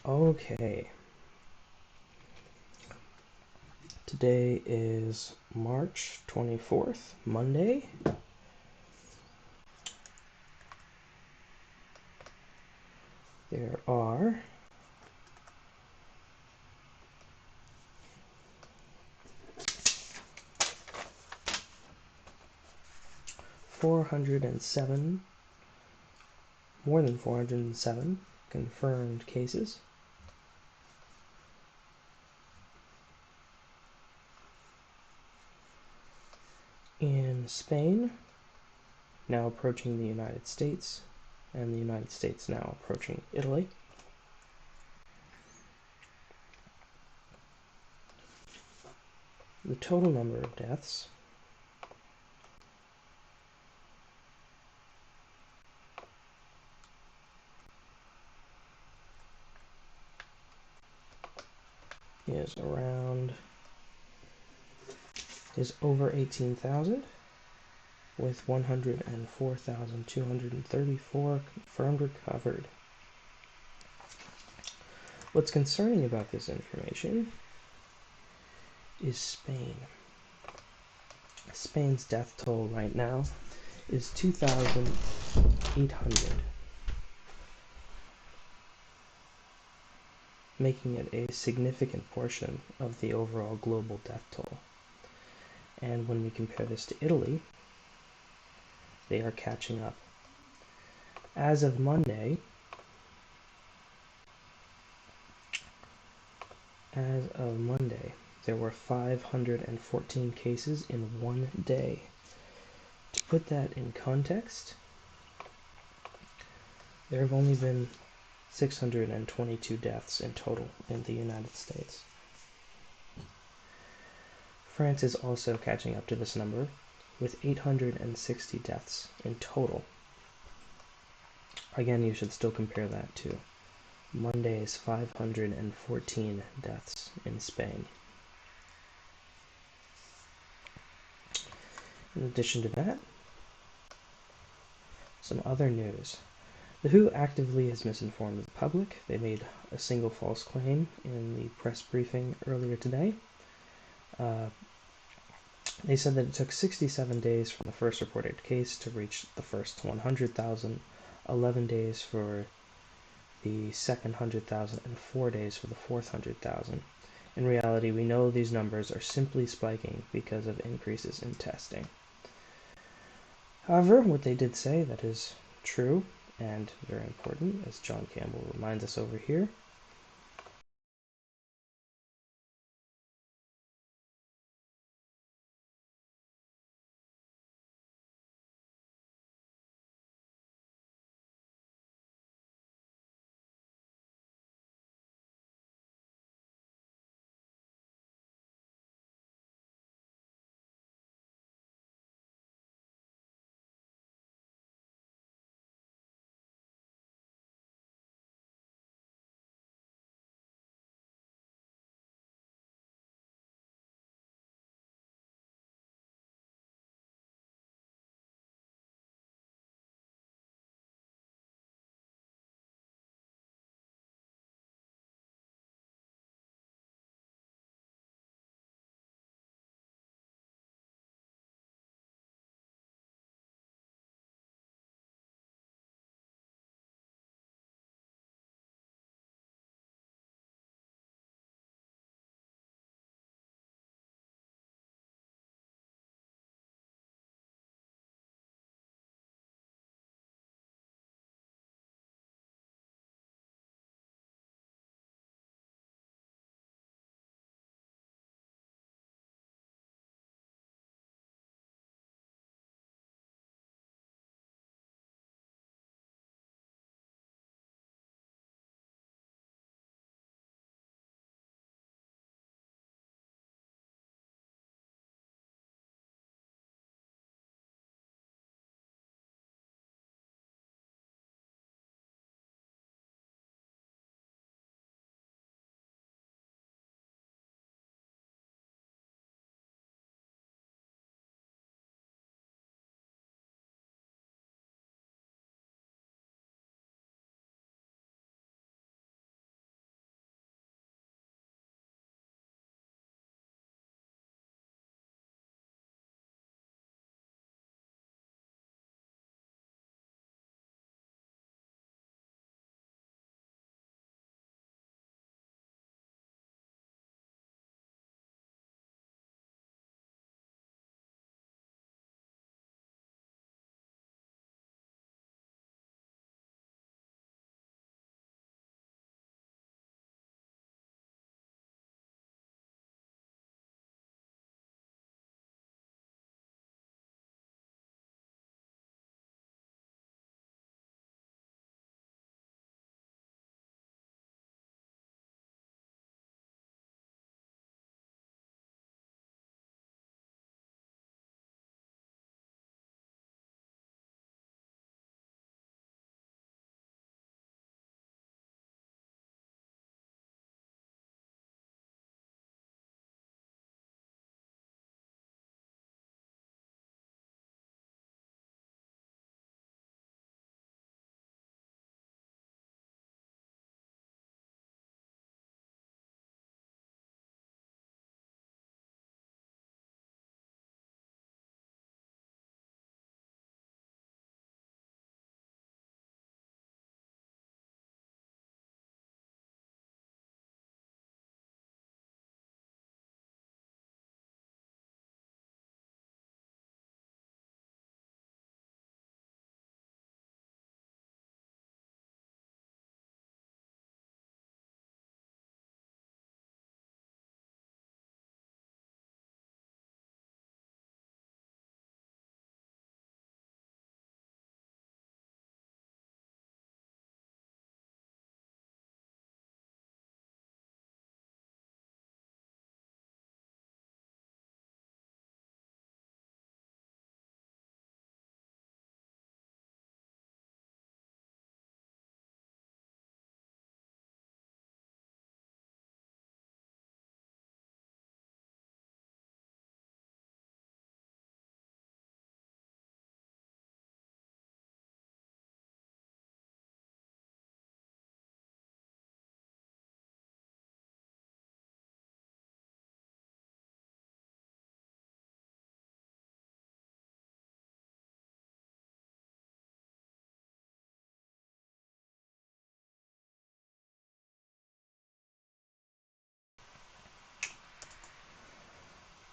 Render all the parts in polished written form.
Okay, today is March 24th, Monday. There are 407, more than 407 confirmed cases. In Spain, now approaching the United States, and the United States now approaching Italy. The total number of deaths is over 18,000, with 104,234 confirmed recovered. What's concerning about this information is Spain. Spain's death toll right now is 2,800, making it a significant portion of the overall global death toll. And when we compare this to Italy, they are catching up. As of Monday, there were 514 cases in one day. To put that in context, there have only been 622 deaths in total in the United States. France is also catching up to this number with 860 deaths in total. Again, you should still compare that to Monday's 514 deaths in Spain. In addition to that, some other news. The WHO actively has misinformed the public. They made a single false claim in the press briefing earlier today. They said that it took 67 days from the first reported case to reach the first 100,000, 11 days for the second 100,000, and 4 days for the fourth 100,000. In reality, we know these numbers are simply spiking because of increases in testing. However, what they did say that is true and very important, as John Campbell reminds us over here,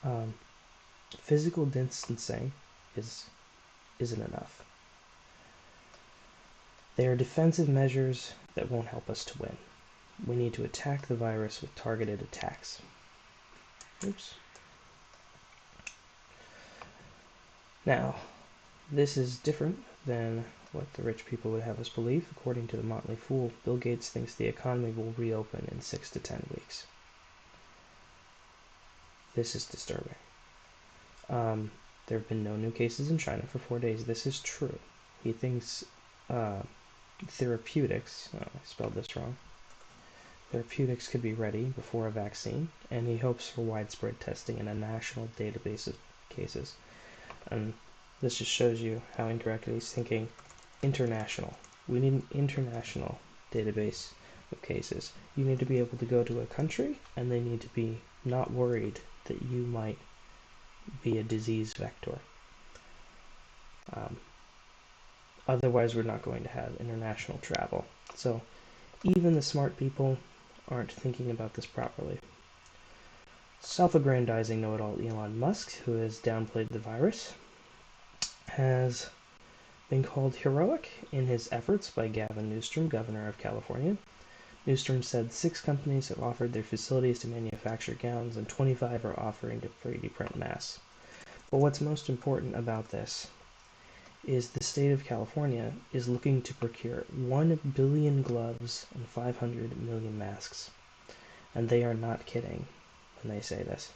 Um, Physical distancing isn't enough. They are defensive measures that won't help us to win. We need to attack the virus with targeted attacks. Oops. Now, this is different than what the rich people would have us believe. According to the Motley Fool, Bill Gates thinks the economy will reopen in 6 to 10 weeks. This is disturbing. There have been no new cases in China for 4 days. This is true. He thinks therapeutics, I spelled this wrong, therapeutics could be ready before a vaccine, and he hopes for widespread testing in a national database of cases. And this just shows you how incorrectly he's thinking international. We need an international database of cases. You need to be able to go to a country, and they need to be not worried that you might be a disease vector. Otherwise, we're not going to have international travel. So even the smart people aren't thinking about this properly. Self-aggrandizing know-it-all Elon Musk, who has downplayed the virus, has been called heroic in his efforts by Gavin Newsom, governor of California. Newsom said 6 companies have offered their facilities to manufacture gowns and 25 are offering to 3D print masks. But what's most important about this is the state of California is looking to procure 1 billion gloves and 500 million masks. And they are not kidding when they say this.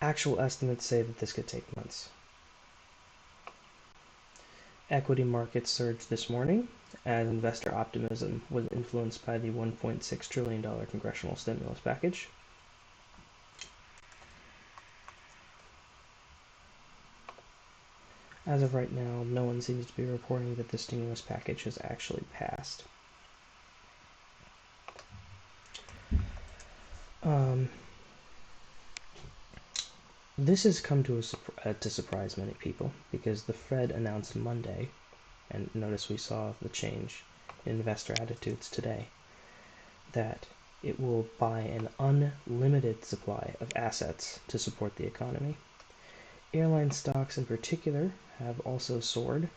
Actual estimates say that this could take months. Equity markets surged this morning as investor optimism was influenced by the $1.6 trillion congressional stimulus package. As of right now, no one seems to be reporting that the stimulus package has actually passed. This has come to surprise many people because the Fed announced Monday, and notice we saw the change in investor attitudes today, that it will buy an unlimited supply of assets to support the economy. Airline stocks in particular have also soared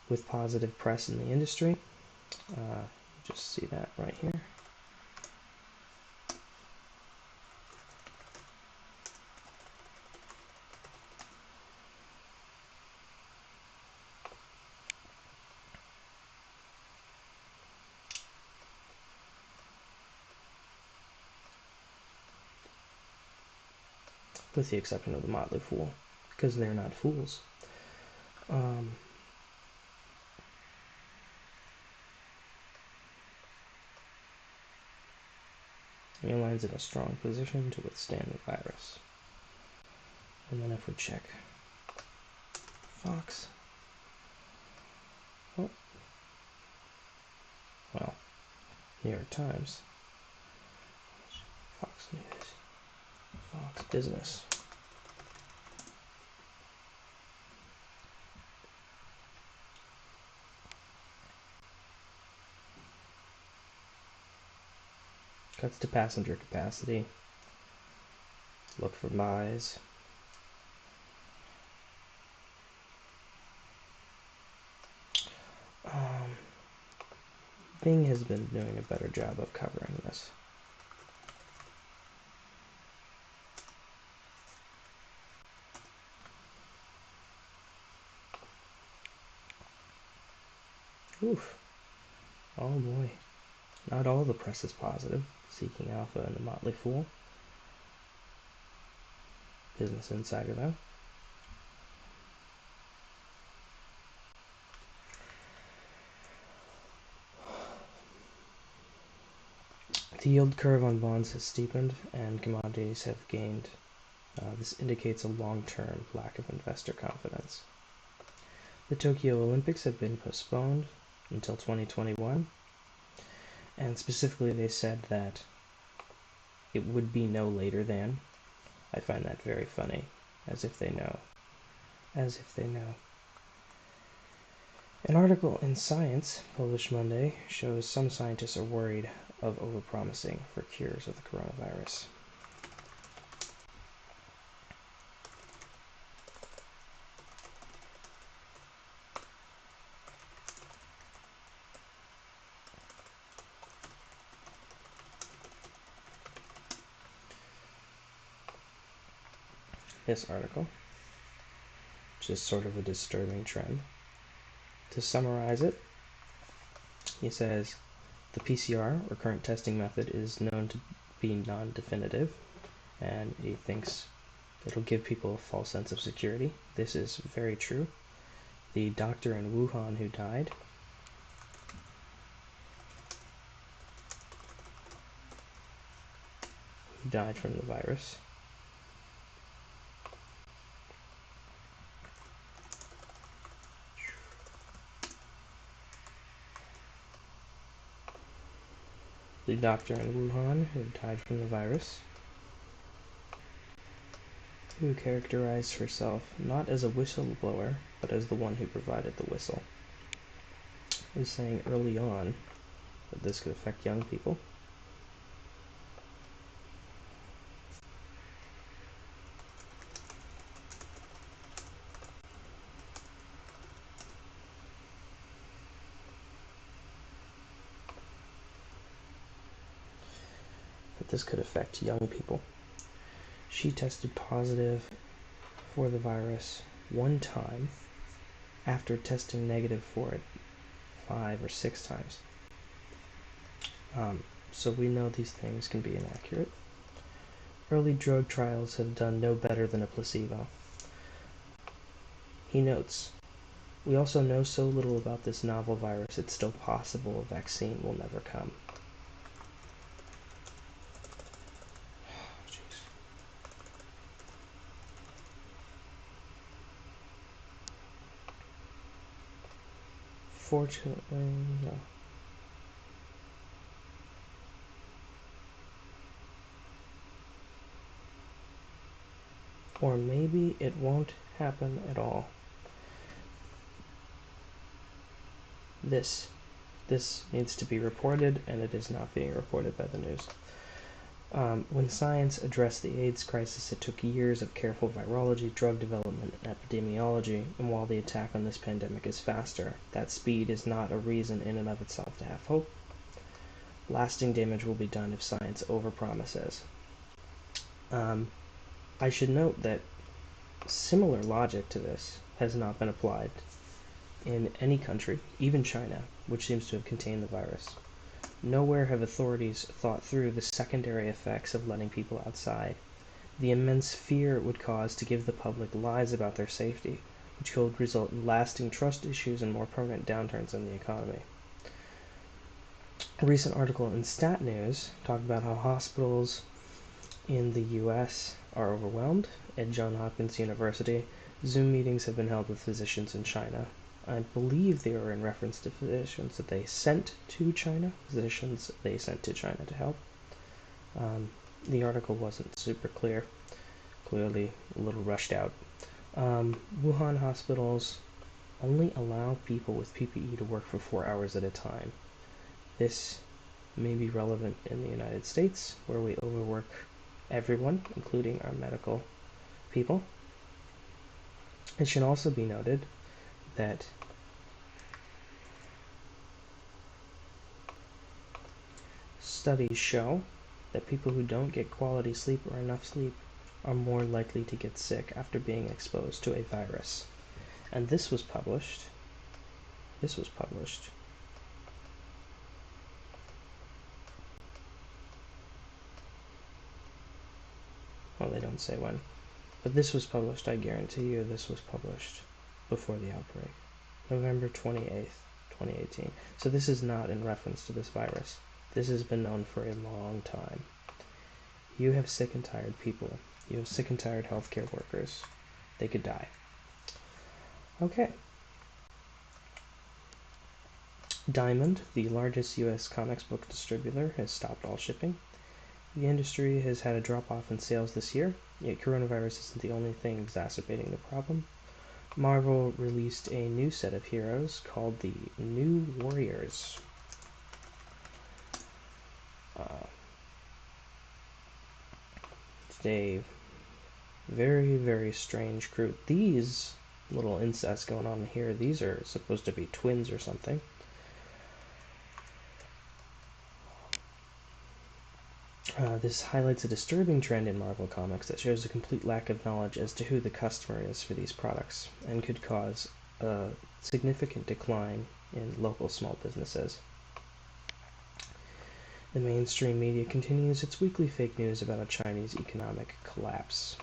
with positive press in the industry. Just see that right here. With the exception of the Motley Fool, because they're not fools. Airlines in a strong position to withstand the virus. And then if we check Fox, oh, well, New York Times, Fox News, Fox Business. Cuts to passenger capacity. Look for buys. Bing has been doing a better job of covering this. Oof. Oh boy. Not all the press is positive. Seeking Alpha and the Motley Fool. Business Insider though. The yield curve on bonds has steepened and commodities have gained. This indicates a long-term lack of investor confidence. The Tokyo Olympics have been postponed until 2021, and specifically they said that it would be no later than. I find that very funny, as if they know. As if they know. An article in Science, published Monday, shows some scientists are worried of overpromising for cures of the coronavirus. his article, which is sort of a disturbing trend. To summarize it, he says the PCR, or current testing method, is known to be non-definitive, and he thinks it'll give people a false sense of security. This is very true. The doctor in Wuhan who died from the virus. The doctor in Wuhan who died from the virus, who characterized herself not as a whistleblower, but as the one who provided the whistle, is saying early on that this could affect young people. That this could affect young people. She tested positive for the virus one time after testing negative for it 5 or 6 times. So we know these things can be inaccurate. Early drug trials have done no better than a placebo. He notes, we also know so little about this novel virus, it's still possible a vaccine will never come. Jeez. Fortunately, no. Or maybe it won't happen at all. This needs to be reported, and it is not being reported by the news. When science addressed the AIDS crisis, it took years of careful virology, drug development, and epidemiology, and while the attack on this pandemic is faster, that speed is not a reason in and of itself to have hope. Lasting damage will be done if science overpromises. I should note that similar logic to this has not been applied in any country, even China, which seems to have contained the virus. Nowhere have authorities thought through the secondary effects of letting people outside, the immense fear it would cause to give the public lies about their safety, which could result in lasting trust issues and more permanent downturns in the economy. A recent article in Stat News talked about how hospitals in the US are overwhelmed. At Johns Hopkins University, Zoom meetings have been held with physicians in China. I believe they were in reference to physicians that they sent to China, physicians they sent to China to help. The article wasn't super clear, clearly a little rushed out. Wuhan hospitals only allow people with PPE to work for 4 hours at a time. This may be relevant in the United States, where we overwork everyone, including our medical people. It should also be noted that studies show that people who don't get quality sleep or enough sleep are more likely to get sick after being exposed to a virus. And this was published. Well, they don't say when. But this was published, I guarantee you this was published before the outbreak. November 28th, 2018. So this is not in reference to this virus. This has been known for a long time. You have sick and tired people. You have sick and tired healthcare workers. They could die. Okay. Diamond, the largest U.S. comics book distributor, has stopped all shipping. The industry has had a drop-off in sales this year, yet coronavirus isn't the only thing exacerbating the problem. Marvel released a new set of heroes called the New Warriors. It's a very, very strange crew. These little incest going on here, these are supposed to be twins or something. This highlights a disturbing trend in Marvel Comics that shows a complete lack of knowledge as to who the customer is for these products and could cause a significant decline in local small businesses. The mainstream media continues its weekly fake news about a Chinese economic collapse.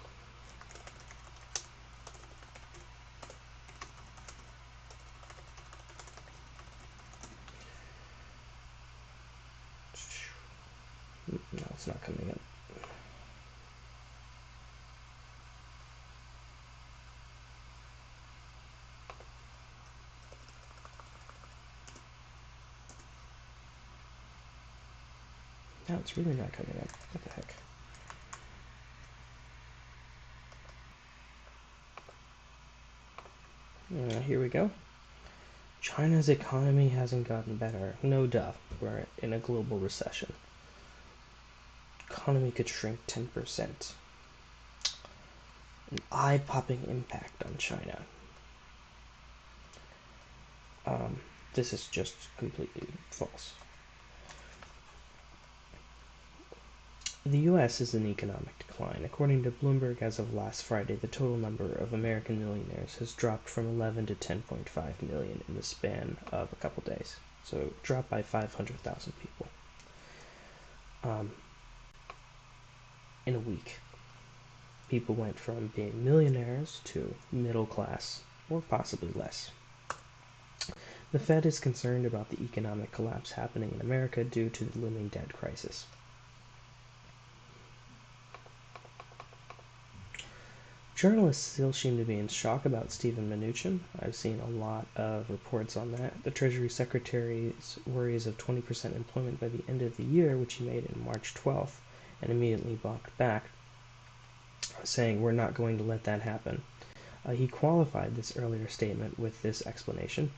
No, it's not coming up. No, it's really not coming up. What the heck? Here we go. China's economy hasn't gotten better. No duh. We're in a global recession. Economy could shrink 10%. An eye-popping impact on China. This is just completely false. The U.S. is in economic decline. According to Bloomberg, as of last Friday, the total number of American millionaires has dropped from 11 to 10.5 million in the span of a couple days. So it dropped by 500,000 people in a week. People went from being millionaires to middle class, or possibly less. The Fed is concerned about the economic collapse happening in America due to the looming debt crisis. Journalists still seem to be in shock about Steven Mnuchin. I've seen a lot of reports on that. The Treasury Secretary's worries of 20% employment by the end of the year, which he made in March 12th, and immediately balked back, saying, "We're not going to let that happen." He qualified this earlier statement with this explanation.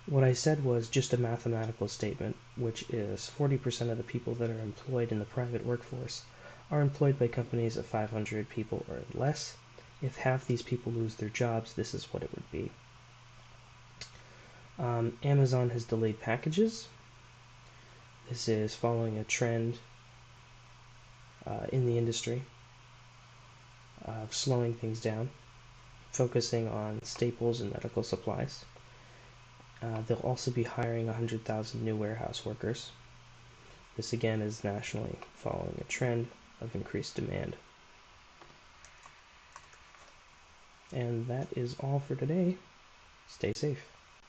What I said was just a mathematical statement, which is 40% of the people that are employed in the private workforce are employed by companies of 500 people or less. If half these people lose their jobs, this is what it would be. Amazon has delayed packages. This is following a trend in the industry of slowing things down, focusing on staples and medical supplies. They'll also be hiring 100,000 new warehouse workers. This again is nationally following a trend of increased demand. And that is all for today. Stay safe.